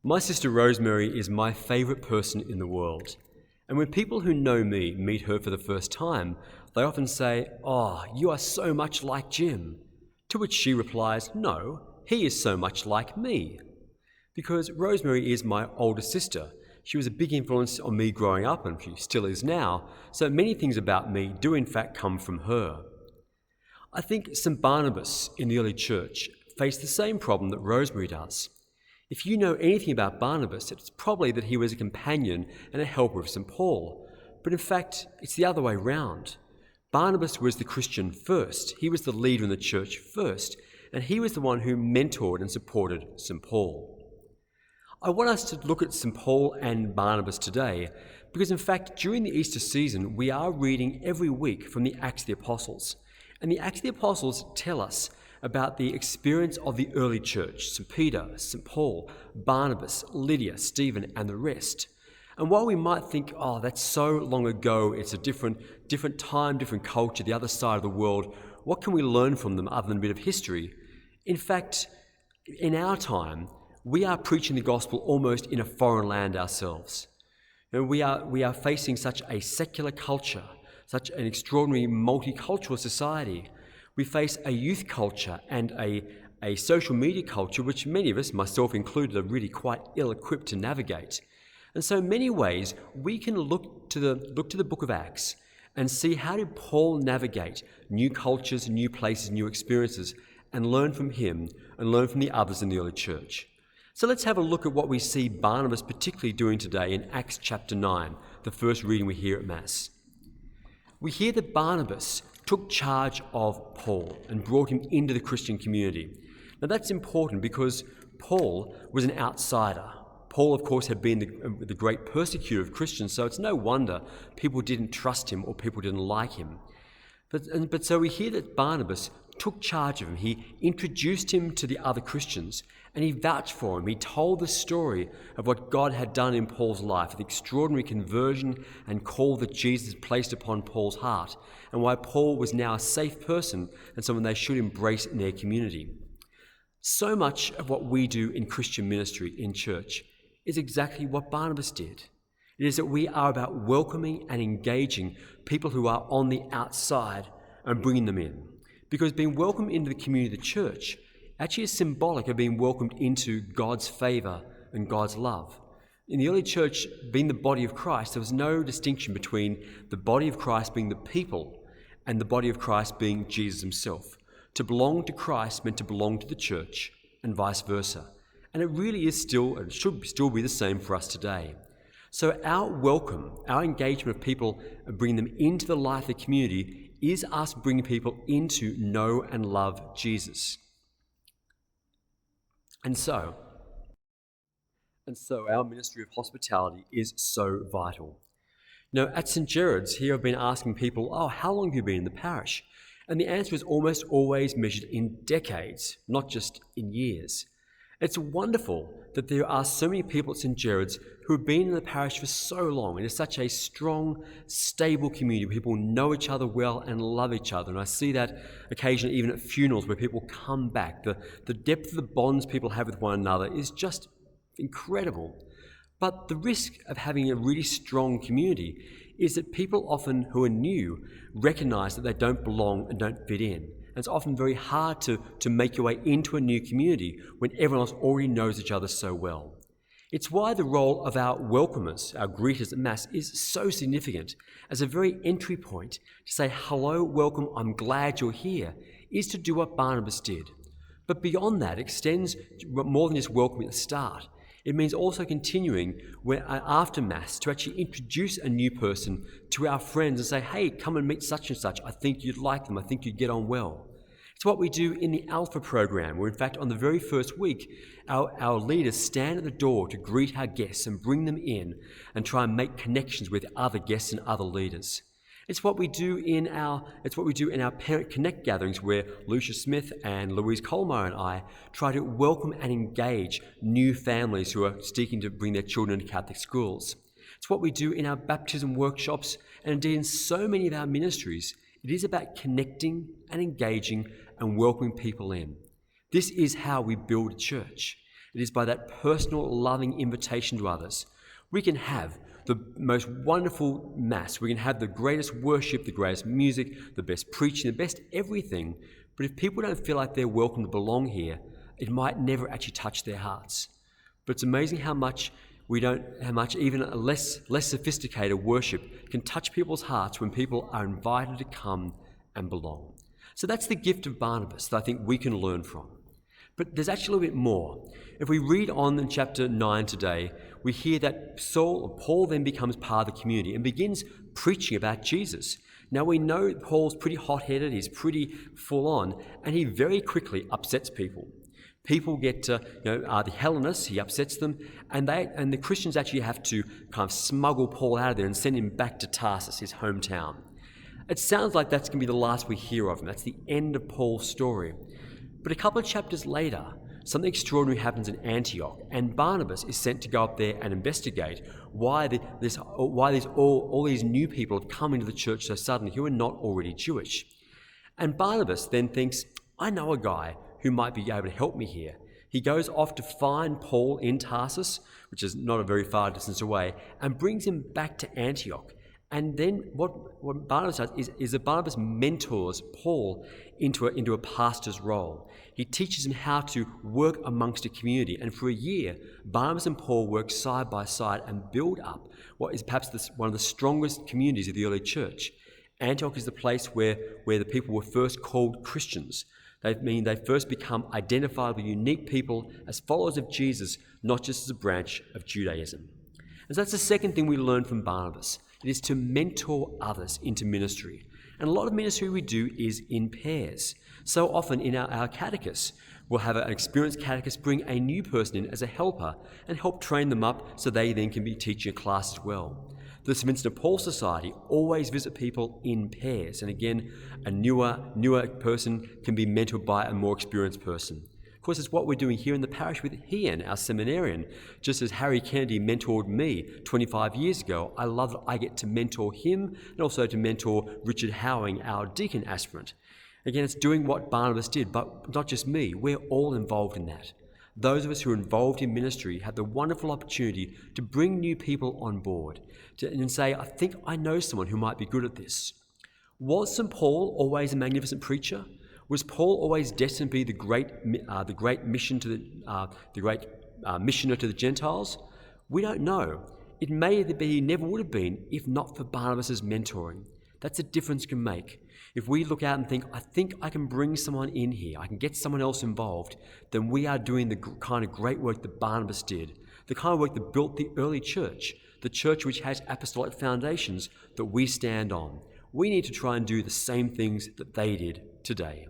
My sister Rosemary is my favourite person in the world. And when people who know me meet her for the first time, they often say, "Oh, you are so much like Jim." To which she replies, "No, he is so much like me." Because Rosemary is my older sister. She was a big influence on me growing up, and she still is now, so many things about me do in fact come from her. I think St Barnabas in the early church faced the same problem that Rosemary does. If you know anything about Barnabas, it's probably that he was a companion and a helper of St Paul. But in fact, it's the other way round. Barnabas was the Christian first. He was the leader in the church first, and he was the one who mentored and supported St Paul. I want us to look at St Paul and Barnabas today because, in fact, during the Easter season, we are reading every week from the Acts of the Apostles. And the Acts of the Apostles tell us about the experience of the early church, St Peter, St Paul, Barnabas, Lydia, Stephen, and the rest. And while we might think, oh, that's so long ago, it's a different time, different culture, the other side of the world, what can we learn from them other than a bit of history? In fact, in our time, we are preaching the gospel almost in a foreign land ourselves. And we are facing such a secular culture, such an extraordinary multicultural society. We face a youth culture and a social media culture which many of us, myself included, are really quite ill-equipped to navigate. And so in many ways, we can look to the book of Acts and see how did Paul navigate new cultures, new places, new experiences, and learn from him and learn from the others in the early church. So let's have a look at what we see Barnabas particularly doing today in Acts chapter 9, the first reading we hear at Mass. We hear that Barnabas took charge of Paul and brought him into the Christian community. Now that's important because Paul was an outsider. Paul, of course, had been the great persecutor of Christians, so it's no wonder people didn't trust him or people didn't like him. But so we hear that Barnabas took charge of him. He introduced him to the other Christians and he vouched for him. He told the story of what God had done in Paul's life, the extraordinary conversion and call that Jesus placed upon Paul's heart, and why Paul was now a safe person and someone they should embrace in their community. So much of what we do in Christian ministry in church is exactly what Barnabas did. It is that we are about welcoming and engaging people who are on the outside and bringing them in. Because being welcomed into the community of the church actually is symbolic of being welcomed into God's favour and God's love. In the early church, being the body of Christ, there was no distinction between the body of Christ being the people and the body of Christ being Jesus himself. To belong to Christ meant to belong to the church and vice versa. And it really is still, and should still be the same for us today. So our welcome, our engagement of people and bringing them into the life of the community is us bringing people in to know and love Jesus. And so our ministry of hospitality is so vital. Now, at St Gerard's, here I've been asking people, oh, how long have you been in the parish? And the answer is almost always measured in decades, not just in years. It's wonderful that there are so many people at St Gerard's who have been in the parish for so long, and it's such a strong, stable community where people know each other well and love each other. And I see that occasionally even at funerals where people come back. The depth of the bonds people have with one another is just incredible. But the risk of having a really strong community is that people often who are new recognise that they don't belong and don't fit in. And it's often very hard to make your way into a new community when everyone else already knows each other so well. It's why the role of our welcomers, our greeters at Mass, is so significant. As a very entry point to say, hello, welcome, I'm glad you're here, is to do what Barnabas did. But beyond that, it extends more than just welcoming at the start. It means also continuing after Mass to actually introduce a new person to our friends and say, hey, come and meet such and such. I think you'd like them. I think you'd get on well. It's what we do in the Alpha program, where in fact on the very first week, our leaders stand at the door to greet our guests and bring them in and try and make connections with other guests and other leaders. It's what we do in our Parent Connect gatherings, where Lucia Smith and Louise Colmeyer and I try to welcome and engage new families who are seeking to bring their children into Catholic schools. It's what we do in our baptism workshops, and indeed in so many of our ministries. It is about connecting and engaging and welcoming people in. This is how we build a church. It is by that personal, loving invitation to others. We can have the most wonderful Mass. We can have the greatest worship, the greatest music, the best preaching, the best everything. But if people don't feel like they're welcome to belong here, it might never actually touch their hearts. But it's amazing how much even a less sophisticated worship can touch people's hearts when people are invited to come and belong. So that's the gift of Barnabas that I think we can learn from. But there's actually a little bit more. If we read on in chapter 9 today, we hear that Paul then becomes part of the community and begins preaching about Jesus. Now we know Paul's pretty hot-headed, he's pretty full-on, and he very quickly upsets people. People get the Hellenists, he upsets them, and the Christians actually have to kind of smuggle Paul out of there and send him back to Tarsus, his hometown. It sounds like that's going to be the last we hear of him. That's the end of Paul's story. But a couple of chapters later, something extraordinary happens in Antioch, and Barnabas is sent to go up there and investigate why all these new people have come into the church so suddenly who are not already Jewish. And Barnabas then thinks, I know a guy who might be able to help me here. He goes off to find Paul in Tarsus, which is not a very far distance away, and brings him back to Antioch. And then what Barnabas does is that Barnabas mentors Paul into a pastor's role. He teaches him how to work amongst a community. And for a year, Barnabas and Paul work side by side and build up what is perhaps one of the strongest communities of the early church. Antioch is the place where the people were first called Christians. They first become identifiable, unique people as followers of Jesus, not just as a branch of Judaism. And so that's the second thing we learn from Barnabas. It is to mentor others into ministry. And a lot of ministry we do is in pairs. So often in our catechist, we'll have an experienced catechist bring a new person in as a helper and help train them up so they then can be teaching a class as well. The St Vincent de Paul Society always visit people in pairs. And again, a newer person can be mentored by a more experienced person. Of course, it's what we're doing here in the parish with Ian, our seminarian. Just as Harry Kennedy mentored me 25 years ago, I love that I get to mentor him and also to mentor Richard Howing, our deacon aspirant. Again, it's doing what Barnabas did, but not just me. We're all involved in that. Those of us who are involved in ministry have the wonderful opportunity to bring new people on board and say, I think I know someone who might be good at this. Was St. Paul always a magnificent preacher? Was Paul always destined to be the great missioner to the Gentiles? We don't know. It may be he never would have been if not for Barnabas' mentoring. That's a difference it can make. If we look out and think, I think I can bring someone in here, I can get someone else involved, then we are doing the kind of great work that Barnabas did, the kind of work that built the early church, the church which has apostolic foundations that we stand on. We need to try and do the same things that they did today.